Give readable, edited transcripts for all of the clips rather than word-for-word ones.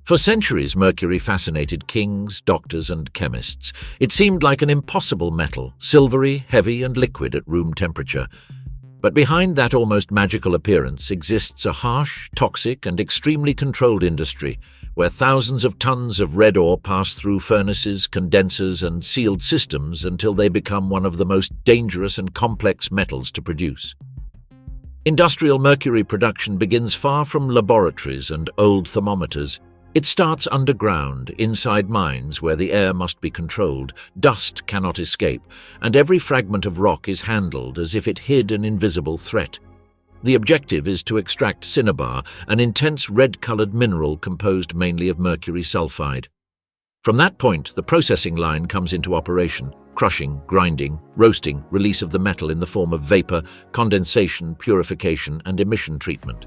For centuries, mercury fascinated kings, doctors, and chemists. It seemed like an impossible metal, silvery, heavy, and liquid at room temperature. But behind that almost magical appearance exists a harsh, toxic, and extremely controlled industry, where thousands of tons of red ore pass through furnaces, condensers, and sealed systems until they become one of the most dangerous and complex metals to produce. Industrial mercury production begins far from laboratories and old thermometers. It starts underground, inside mines where the air must be controlled, dust cannot escape, and every fragment of rock is handled as if it hid an invisible threat. The objective is to extract cinnabar, an intense red-colored mineral composed mainly of mercury sulfide. From that point, the processing line comes into operation: crushing, grinding, roasting, release of the metal in the form of vapor, condensation, purification, and emission treatment.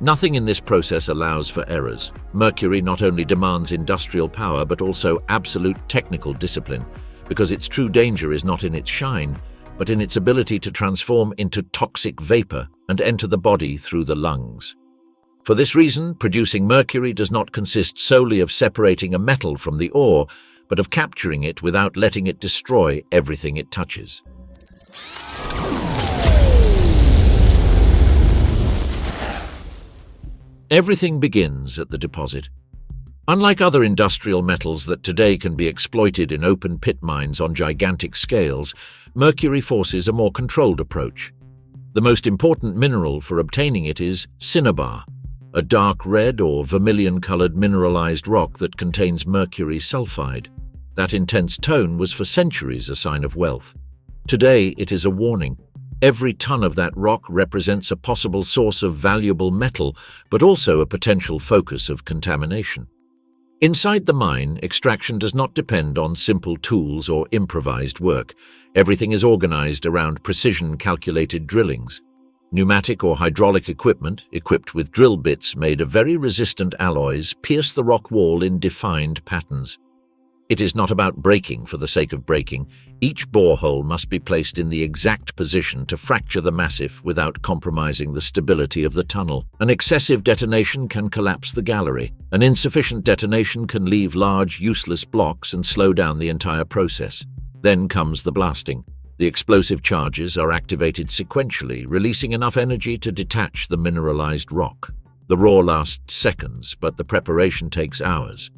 Nothing in this process allows for errors. Mercury not only demands industrial power but also absolute technical discipline, because its true danger is not in its shine, but in its ability to transform into toxic vapor and enter the body through the lungs. For this reason, producing mercury does not consist solely of separating a metal from the ore, but of capturing it without letting it destroy everything it touches. Everything begins at the deposit. Unlike other industrial metals that today can be exploited in open pit mines on gigantic scales, mercury forces a more controlled approach. The most important mineral for obtaining it is cinnabar, a dark red or vermilion-colored mineralized rock that contains mercury sulfide. That intense tone was for centuries a sign of wealth. Today, it is a warning. Every ton of that rock represents a possible source of valuable metal, but also a potential focus of contamination. Inside the mine, extraction does not depend on simple tools or improvised work. Everything is organized around precision-calculated drillings. Pneumatic or hydraulic equipment, equipped with drill bits made of very resistant alloys, pierce the rock wall in defined patterns. It is not about breaking for the sake of breaking. Each borehole must be placed in the exact position to fracture the massif without compromising the stability of the tunnel. An excessive detonation can collapse the gallery. An insufficient detonation can leave large, useless blocks and slow down the entire process. Then comes the blasting. The explosive charges are activated sequentially, releasing enough energy to detach the mineralized rock. The raw lasts seconds, but the preparation takes hours.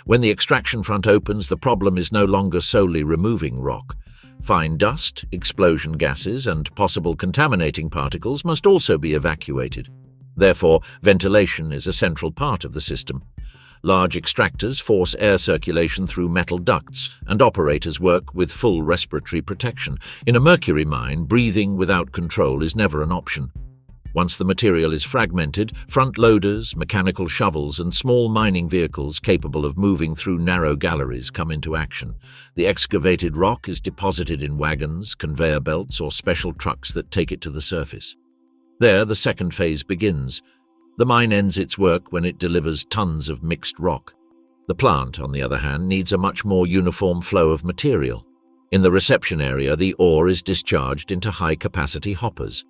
When the extraction front opens, the problem is no longer solely removing rock. Fine dust, explosion gases, and possible contaminating particles must also be evacuated. Therefore, ventilation is a central part of the system. Large extractors force air circulation through metal ducts, and operators work with full respiratory protection. In a mercury mine, breathing without control is never an option. Once the material is fragmented, front loaders, mechanical shovels, and small mining vehicles capable of moving through narrow galleries come into action. The excavated rock is deposited in wagons, conveyor belts, or special trucks that take it to the surface. There, the second phase begins. The mine ends its work when it delivers tons of mixed rock. The plant, on the other hand, needs a much more uniform flow of material. In the reception area, the ore is discharged into high-capacity hoppers.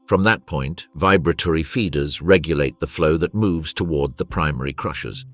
From that point, vibratory feeders regulate the flow that moves toward the primary crushers.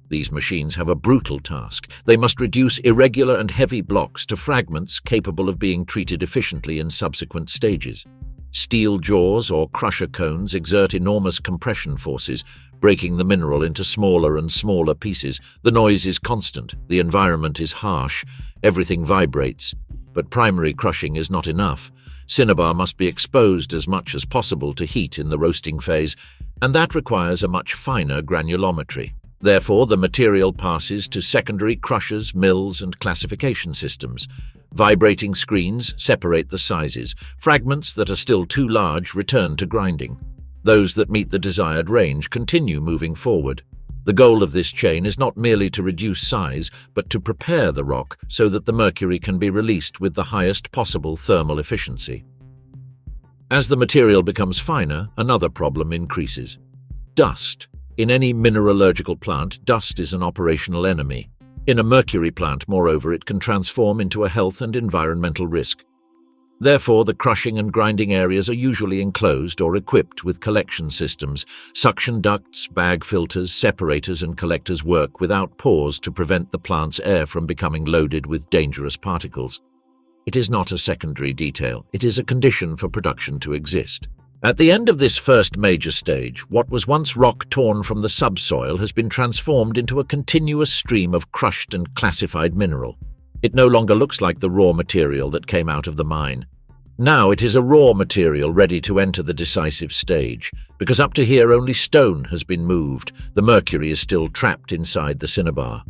These machines have a brutal task. They must reduce irregular and heavy blocks to fragments capable of being treated efficiently in subsequent stages. Steel jaws or crusher cones exert enormous compression forces, breaking the mineral into smaller and smaller pieces. The noise is constant, the environment is harsh, everything vibrates. But primary crushing is not enough. Cinnabar must be exposed as much as possible to heat in the roasting phase, and that requires a much finer granulometry. Therefore, the material passes to secondary crushers, mills, and classification systems. Vibrating screens separate the sizes. Fragments that are still too large return to grinding. Those that meet the desired range continue moving forward. The goal of this chain is not merely to reduce size, but to prepare the rock so that the mercury can be released with the highest possible thermal efficiency. As the material becomes finer, another problem increases. Dust. In any mineralogical plant, dust is an operational enemy. In a mercury plant, moreover, it can transform into a health and environmental risk. Therefore, the crushing and grinding areas are usually enclosed or equipped with collection systems. Suction ducts, bag filters, separators and collectors work without pause to prevent the plant's air from becoming loaded with dangerous particles. It is not a secondary detail, it is a condition for production to exist. At the end of this first major stage, what was once rock torn from the subsoil has been transformed into a continuous stream of crushed and classified mineral. It no longer looks like the raw material that came out of the mine. Now it is a raw material ready to enter the decisive stage, because up to here only stone has been moved. The mercury is still trapped inside the cinnabar.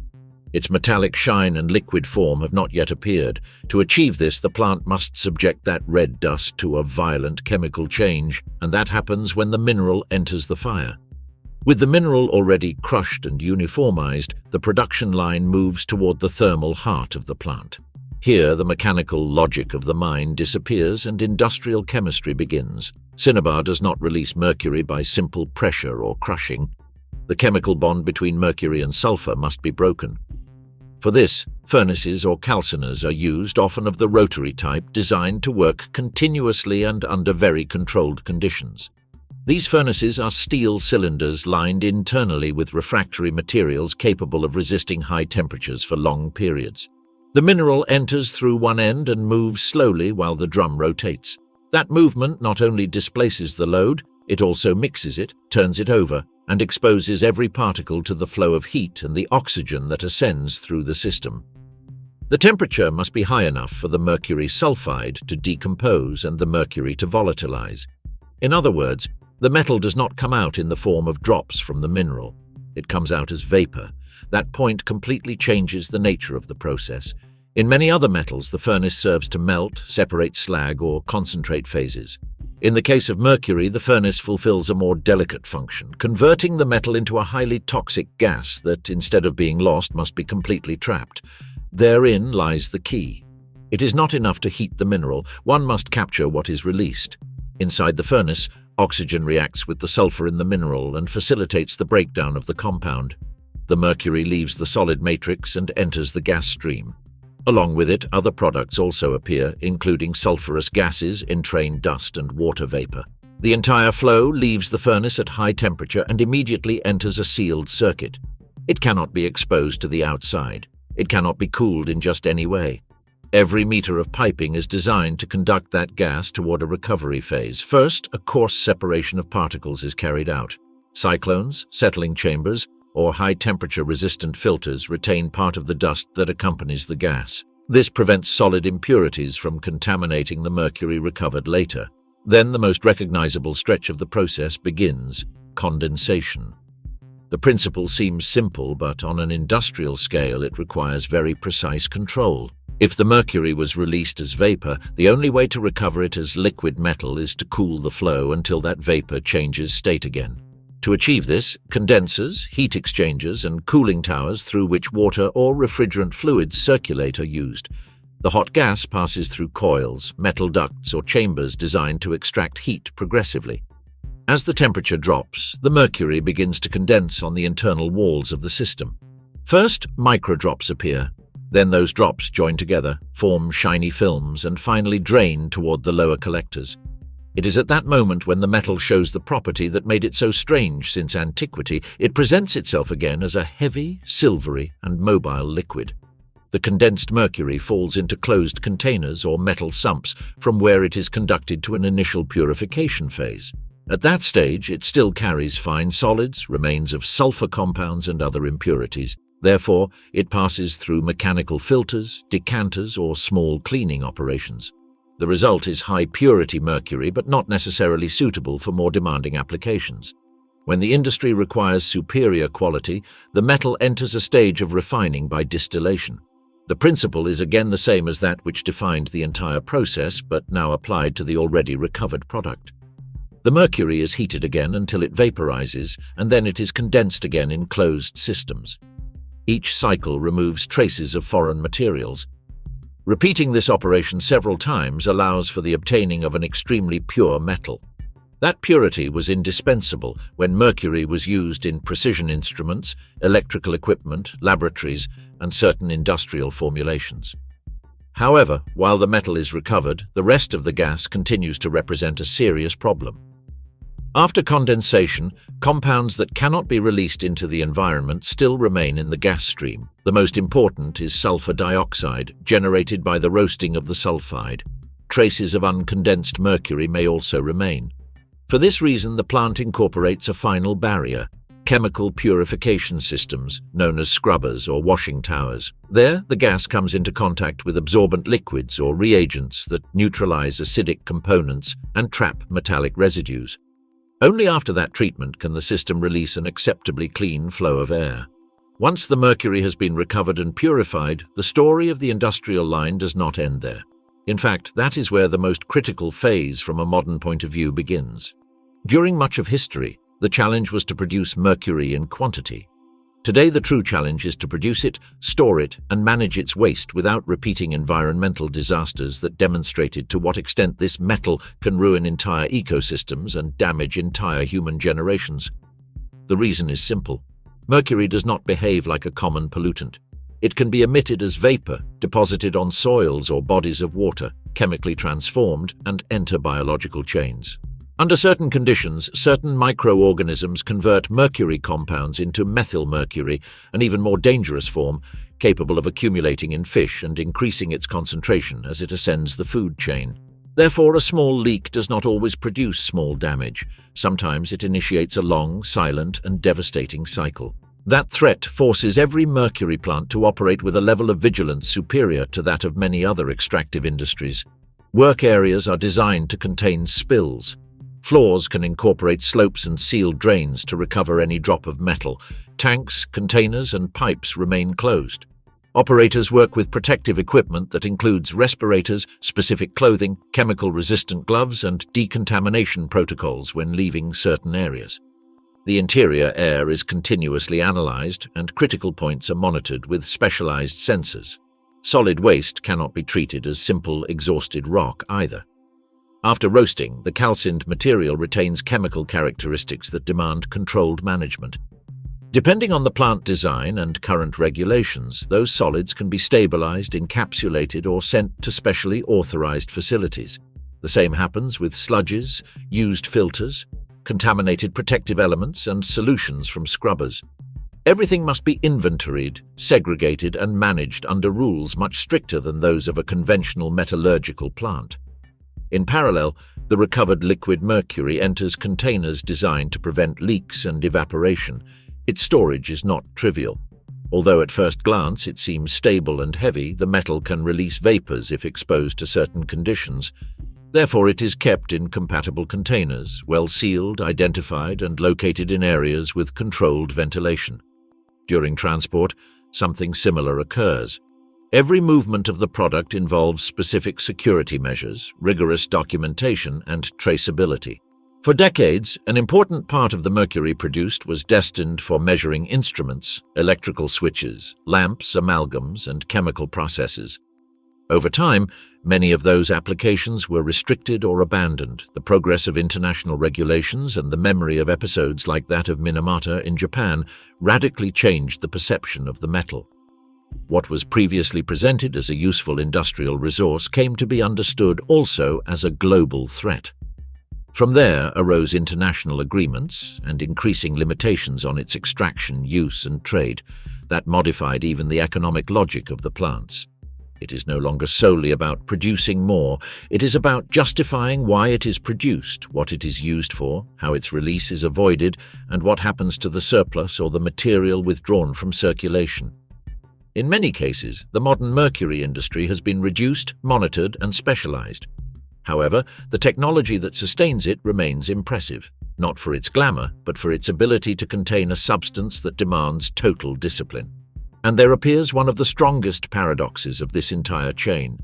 Its metallic shine and liquid form have not yet appeared. To achieve this, the plant must subject that red dust to a violent chemical change, and that happens when the mineral enters the fire. With the mineral already crushed and uniformized, the production line moves toward the thermal heart of the plant. Here, the mechanical logic of the mine disappears and industrial chemistry begins. Cinnabar does not release mercury by simple pressure or crushing. The chemical bond between mercury and sulfur must be broken. For this, furnaces or calciners are used, often of the rotary type, designed to work continuously and under very controlled conditions. These furnaces are steel cylinders lined internally with refractory materials capable of resisting high temperatures for long periods. The mineral enters through one end and moves slowly while the drum rotates. That movement not only displaces the load, it also mixes it, turns it over, and exposes every particle to the flow of heat and the oxygen that ascends through the system. The temperature must be high enough for the mercury sulfide to decompose and the mercury to volatilize. In other words, the metal does not come out in the form of drops from the mineral. It comes out as vapor. That point completely changes the nature of the process. In many other metals, the furnace serves to melt, separate slag, or concentrate phases. In the case of mercury, the furnace fulfills a more delicate function, converting the metal into a highly toxic gas that, instead of being lost, must be completely trapped. Therein lies the key. It is not enough to heat the mineral, one must capture what is released. Inside the furnace, oxygen reacts with the sulfur in the mineral and facilitates the breakdown of the compound. The mercury leaves the solid matrix and enters the gas stream. Along with it, other products also appear, including sulfurous gases, entrained dust, and water vapor. The entire flow leaves the furnace at high temperature and immediately enters a sealed circuit. It cannot be exposed to the outside. It cannot be cooled in just any way. Every meter of piping is designed to conduct that gas toward a recovery phase. First, a coarse separation of particles is carried out. Cyclones, settling chambers, or high-temperature resistant filters retain part of the dust that accompanies the gas. This prevents solid impurities from contaminating the mercury recovered later. Then the most recognizable stretch of the process begins: condensation. The principle seems simple, but on an industrial scale it requires very precise control. If the mercury was released as vapor, the only way to recover it as liquid metal is to cool the flow until that vapor changes state again. To achieve this, condensers, heat exchangers, and cooling towers through which water or refrigerant fluids circulate are used. The hot gas passes through coils, metal ducts, or chambers designed to extract heat progressively. As the temperature drops, the mercury begins to condense on the internal walls of the system. First, microdrops appear. Then those drops join together, form shiny films, and finally drain toward the lower collectors. It is at that moment when the metal shows the property that made it so strange since antiquity. It presents itself again as a heavy, silvery, and mobile liquid. The condensed mercury falls into closed containers or metal sumps, from where it is conducted to an initial purification phase. At that stage, it still carries fine solids, remains of sulfur compounds, and other impurities. Therefore, it passes through mechanical filters, decanters, or small cleaning operations. The result is high-purity mercury, but not necessarily suitable for more demanding applications. When the industry requires superior quality, the metal enters a stage of refining by distillation. The principle is again the same as that which defined the entire process, but now applied to the already recovered product. The mercury is heated again until it vaporizes, and then it is condensed again in closed systems. Each cycle removes traces of foreign materials. Repeating this operation several times allows for the obtaining of an extremely pure metal. That purity was indispensable when mercury was used in precision instruments, electrical equipment, laboratories, and certain industrial formulations. However, while the metal is recovered, the rest of the gas continues to represent a serious problem. After condensation, compounds that cannot be released into the environment still remain in the gas stream. The most important is sulfur dioxide, generated by the roasting of the sulfide. Traces of uncondensed mercury may also remain. For this reason, the plant incorporates a final barrier, chemical purification systems, known as scrubbers or washing towers. There, the gas comes into contact with absorbent liquids or reagents that neutralize acidic components and trap metallic residues. Only after that treatment can the system release an acceptably clean flow of air. Once the mercury has been recovered and purified, the story of the industrial line does not end there. In fact, that is where the most critical phase from a modern point of view begins. During much of history, the challenge was to produce mercury in quantity. Today, the true challenge is to produce it, store it, and manage its waste without repeating environmental disasters that demonstrated to what extent this metal can ruin entire ecosystems and damage entire human generations. The reason is simple. Mercury does not behave like a common pollutant. It can be emitted as vapor, deposited on soils or bodies of water, chemically transformed, and enter biological chains. Under certain conditions, certain microorganisms convert mercury compounds into methylmercury, an even more dangerous form, capable of accumulating in fish and increasing its concentration as it ascends the food chain. Therefore, a small leak does not always produce small damage. Sometimes it initiates a long, silent, and devastating cycle. That threat forces every mercury plant to operate with a level of vigilance superior to that of many other extractive industries. Work areas are designed to contain spills. Floors can incorporate slopes and sealed drains to recover any drop of metal. Tanks, containers, and pipes remain closed. Operators work with protective equipment that includes respirators, specific clothing, chemical-resistant gloves, and decontamination protocols when leaving certain areas. The interior air is continuously analyzed, and critical points are monitored with specialized sensors. Solid waste cannot be treated as simple, exhausted rock either. After roasting, the calcined material retains chemical characteristics that demand controlled management. Depending on the plant design and current regulations, those solids can be stabilized, encapsulated, or sent to specially authorized facilities. The same happens with sludges, used filters, contaminated protective elements, and solutions from scrubbers. Everything must be inventoried, segregated, and managed under rules much stricter than those of a conventional metallurgical plant. In parallel, the recovered liquid mercury enters containers designed to prevent leaks and evaporation. Its storage is not trivial. Although at first glance it seems stable and heavy, the metal can release vapors if exposed to certain conditions. Therefore, it is kept in compatible containers, well sealed, identified, and located in areas with controlled ventilation. During transport, something similar occurs. Every movement of the product involves specific security measures, rigorous documentation, and traceability. For decades, an important part of the mercury produced was destined for measuring instruments, electrical switches, lamps, amalgams, and chemical processes. Over time, many of those applications were restricted or abandoned. The progress of international regulations and the memory of episodes like that of Minamata in Japan radically changed the perception of the metal. What was previously presented as a useful industrial resource came to be understood also as a global threat. From there arose international agreements and increasing limitations on its extraction, use, and trade that modified even the economic logic of the plants. It is no longer solely about producing more. It is about justifying why it is produced, what it is used for, how its release is avoided, and what happens to the surplus or the material withdrawn from circulation. In many cases, the modern mercury industry has been reduced, monitored, and specialized. However, the technology that sustains it remains impressive, not for its glamour, but for its ability to contain a substance that demands total discipline. And there appears one of the strongest paradoxes of this entire chain.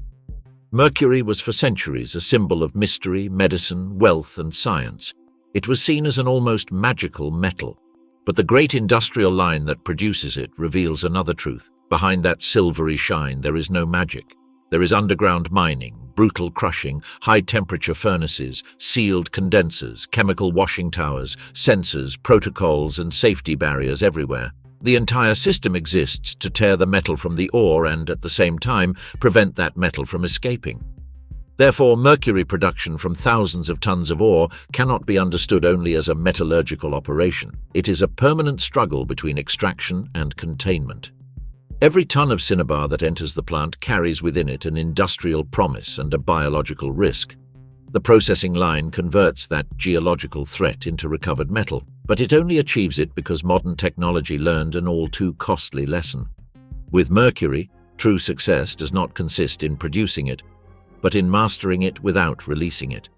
Mercury was for centuries a symbol of mystery, medicine, wealth, and science. It was seen as an almost magical metal. But the great industrial line that produces it reveals another truth. Behind that silvery shine, there is no magic. There is underground mining, brutal crushing, high-temperature furnaces, sealed condensers, chemical washing towers, sensors, protocols, and safety barriers everywhere. The entire system exists to tear the metal from the ore and, at the same time, prevent that metal from escaping. Therefore, mercury production from thousands of tons of ore cannot be understood only as a metallurgical operation. It is a permanent struggle between extraction and containment. Every ton of cinnabar that enters the plant carries within it an industrial promise and a biological risk. The processing line converts that geological threat into recovered metal, but it only achieves it because modern technology learned an all-too costly lesson. With mercury, true success does not consist in producing it, but in mastering it without releasing it.